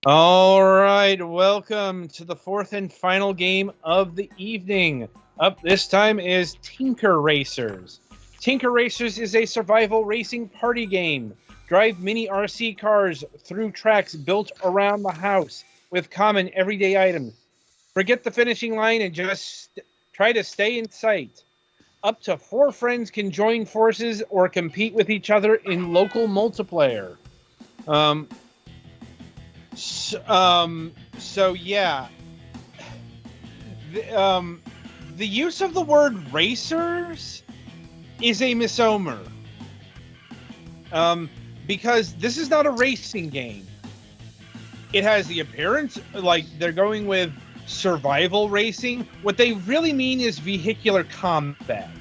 All right, welcome to the fourth and final game of the evening. Up this time is Tinker Racers. Tinker Racers is a survival racing party game. Drive mini RC cars through tracks built around the house with common everyday items. Forget the finishing line and just try to stay in sight. Up to 4 friends can join forces or compete with each other in local multiplayer. So yeah, the use of the word racers is a misnomer. Because this is not a racing game. It has the appearance like they're going with survival racing. What they really mean is vehicular combat.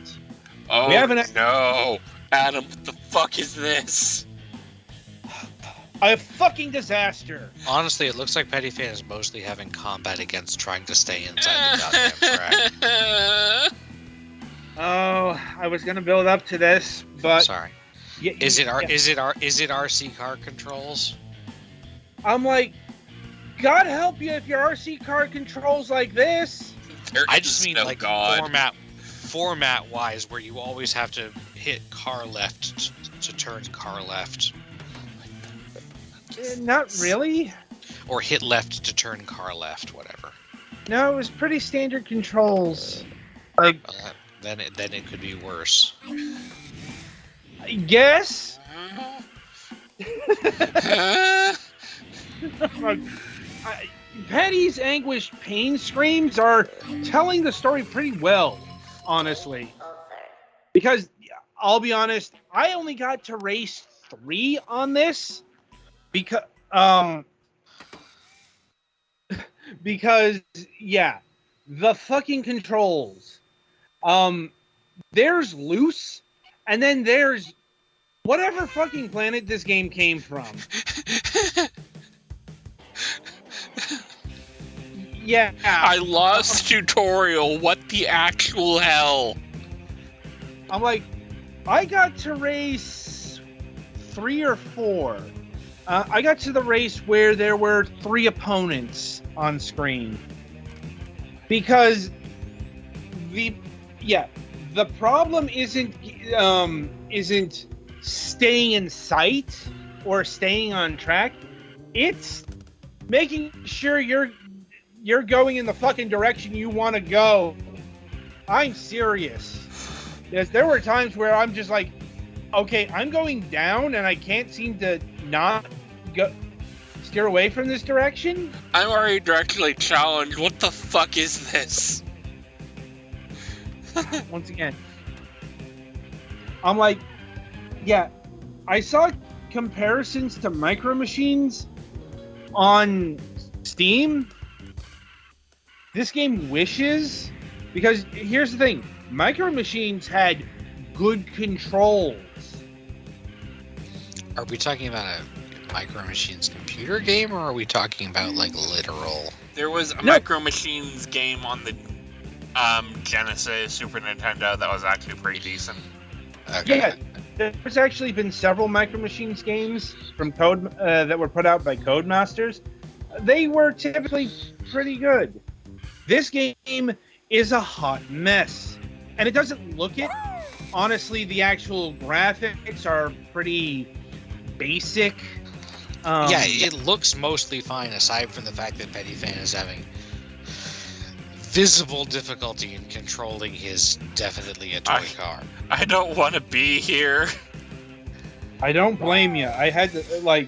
Oh no, Adam, what the fuck is this? A fucking disaster. Honestly, it looks like Petty Fan is mostly having combat against trying to stay inside the goddamn track. Oh, I was gonna build up to this, but sorry. Is it RC car controls? I'm like, God help you if your RC car controls like this. I just mean like format wise, where you always have to hit car left to turn car left. Not really. Or hit left to turn car left, whatever. No, it was pretty standard controls. Like then it could be worse. I guess. Patty's anguished pain screams are telling the story pretty well, honestly. Because I'll be honest, I only got to race 3 on this. Because yeah, the fucking controls. There's loose, and then there's whatever fucking planet this game came from. Yeah. I lost tutorial. What the actual hell? I'm like, I got to race 3 or 4. I got to the race where there were 3 opponents on screen. Because the problem isn't staying in sight or staying on track. It's making sure you're going in the fucking direction you want to go. I'm serious. There were times where I'm just like, okay, I'm going down and I can't seem to not steer away from this direction. I'm already directionally challenged. What the fuck is this? Once again, I'm like, yeah, I saw comparisons to Micro Machines on Steam. This game wishes, because here's the thing, Micro Machines had good controls. Are we talking about a Micro Machines computer game, or are we talking about like literal? There was a Micro Machines game on the Genesis, Super Nintendo that was actually pretty decent. Okay. Yeah, there's actually been several Micro Machines games from Code that were put out by Codemasters. They were typically pretty good. This game is a hot mess, and it doesn't look it. Honestly, the actual graphics are pretty basic. Yeah, it looks mostly fine, aside from the fact that Petty Fan is having visible difficulty in controlling his definitely a toy car. I don't want to be here. I don't blame you. I had to,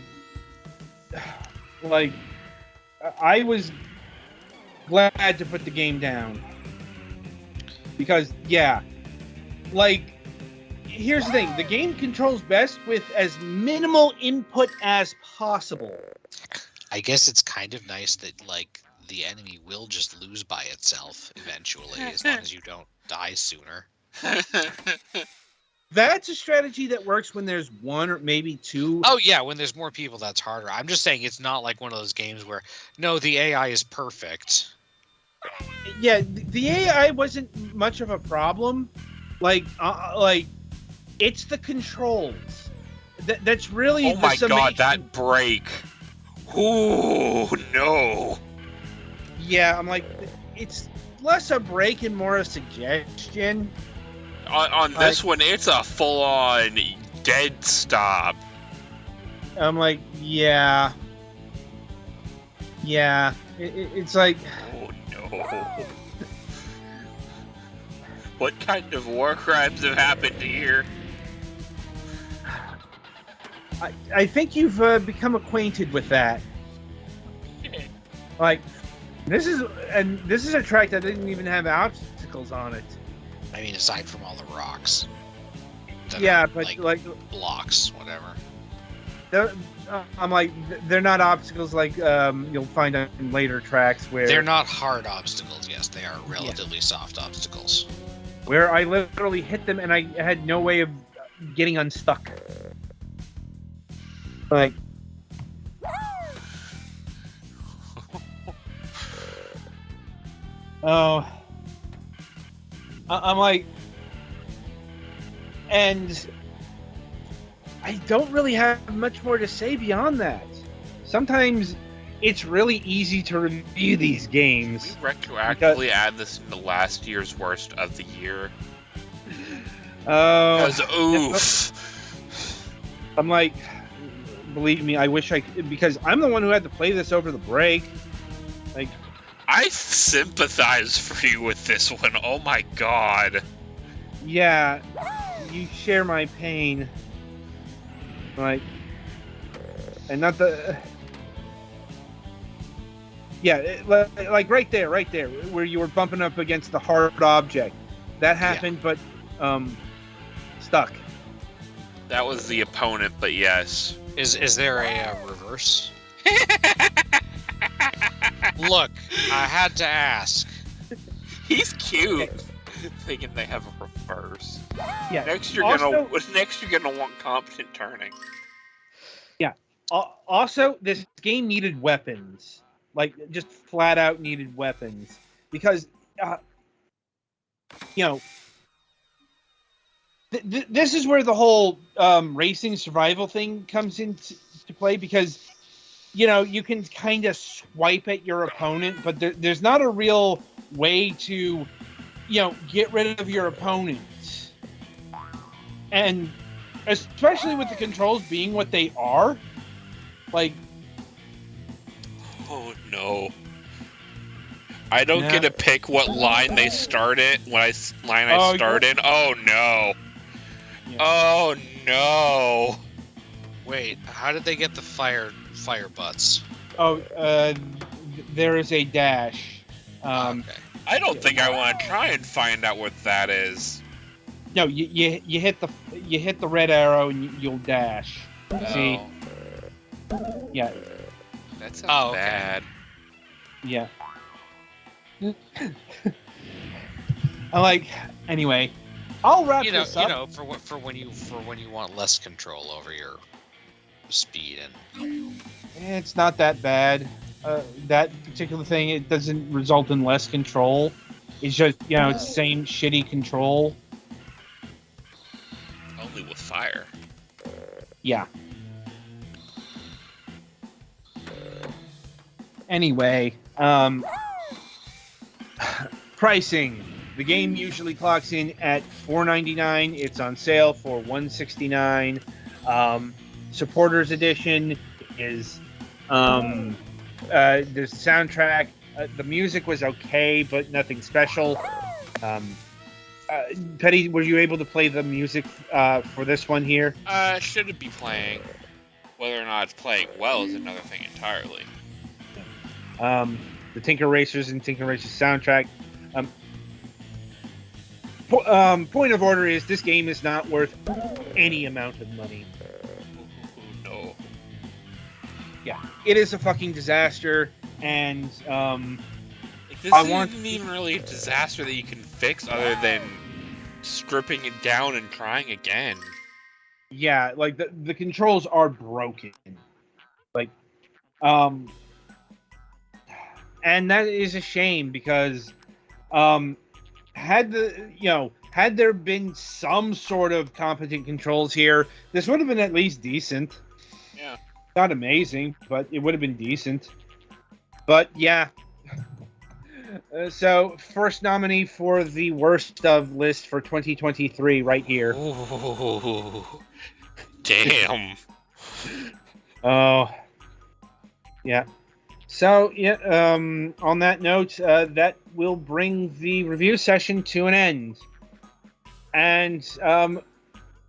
I was glad to put the game down. Because, yeah, here's the thing. The game controls best with as minimal input as possible. I guess it's kind of nice that, the enemy will just lose by itself eventually, as long as you don't die sooner. That's a strategy that works when there's 1 or maybe 2. Oh, yeah, when there's more people, that's harder. I'm just saying it's not like one of those games where, no, the AI is perfect. Yeah, the AI wasn't much of a problem. It's the controls. That's really oh my god, that break. Ooh, no. Yeah, I'm like, it's less a break and more a suggestion. On this one, it's a full-on dead stop. I'm like, yeah. It's like, Oh no. What kind of war crimes have happened here? I think you've become acquainted with that. Like, this is a track that didn't even have obstacles on it. I mean, aside from all the rocks. that Yeah, are, but like blocks, whatever. I'm like, they're not obstacles like you'll find on later tracks where They're not hard obstacles. Yes, they are relatively soft obstacles. where I literally hit them and I had no way of getting unstuck. Like, oh, I'm like, and I don't really have much more to say beyond that. Sometimes it's really easy to review these games. We retroactively add this into last year's worst of the year. Because oof. I'm like, believe me, I wish I could, because I'm the one who had to play this over the break. Like, I sympathize for you with this one. Oh my god. yeah, you share my pain. Like, and not the. Yeah, like right there, where you were bumping up against the hard object. That happened, but stuck. That was the opponent, but yes. Is there a reverse? Look, I had to ask. He's cute. Thinking they have a reverse. Yeah. Next you're gonna want competent turning. Yeah. Also, this game needed weapons. Like, just flat out needed weapons. Because, this is where the whole racing survival thing comes into play. Because, you can kind of swipe at your opponent, but there's not a real way to, get rid of your opponent. And especially with the controls being what they are, like, oh no. I don't get to pick what line they start it when I start in. Oh no. Yeah. Oh no. Wait, how did they get the fire butts? Oh, there is a dash. Okay. I don't think I want to try and find out what that is. No, you hit the red arrow and you'll dash. See? Yeah. That sounds bad. Yeah. I like. Anyway, I'll wrap this up. For when you want less control over your speed and. It's not that bad. That particular thing, it doesn't result in less control. It's just it's the same shitty control. Only with fire. Yeah. Anyway, pricing. The game usually clocks in at $4.99. It's on sale for $169. Supporters edition is there's soundtrack. The music was okay, but nothing special. Petty, were you able to play the music for this one here? Should it be playing? Whether or not it's playing well is another thing entirely. The Tinker Racers and Tinker Racers soundtrack. Point of order is this game is not worth any amount of money. No. Yeah, it is a fucking disaster, and this isn't even really a disaster that you can fix other than stripping it down and trying again. Yeah, like the controls are broken. Like, and that is a shame because had there been some sort of competent controls here, this would have been at least decent. Yeah. not amazing, but it would have been decent. But yeah. So first nominee for the worst of list for 2023 right here. Ooh, damn. Oh, yeah. So yeah. On that note, that will bring the review session to an end. And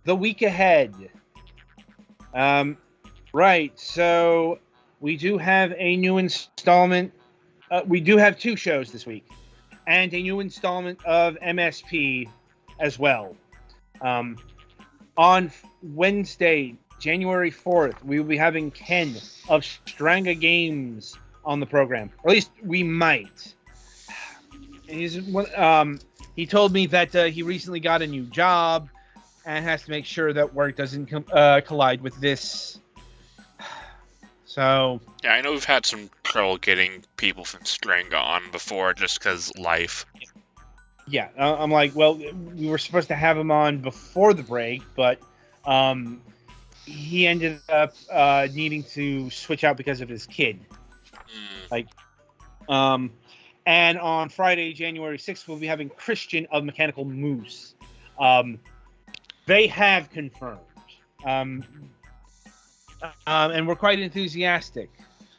the week ahead. Right. So we do have a new installment. We do have 2 shows this week, and a new installment of MSP as well. On Wednesday, January 4th, we will be having Ken of Stranga Games on the program. Or at least we might. He told me that he recently got a new job and has to make sure that work doesn't collide with this. So yeah, I know we've had some trouble getting people from Stranga on before, just because life. Yeah, I'm like, well, we were supposed to have him on before the break, but he ended up needing to switch out because of his kid. And on Friday, January 6th, we'll be having Christian of Mechanical Moose. They have confirmed. And we're quite enthusiastic.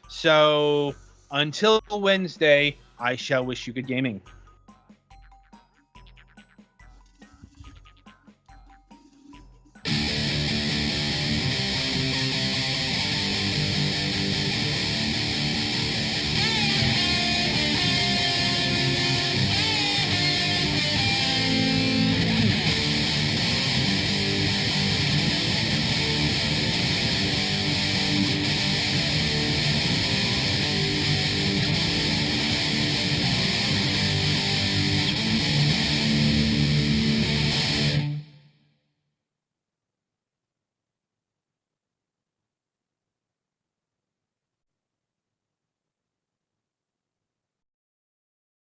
So until Wednesday, I shall wish you good gaming.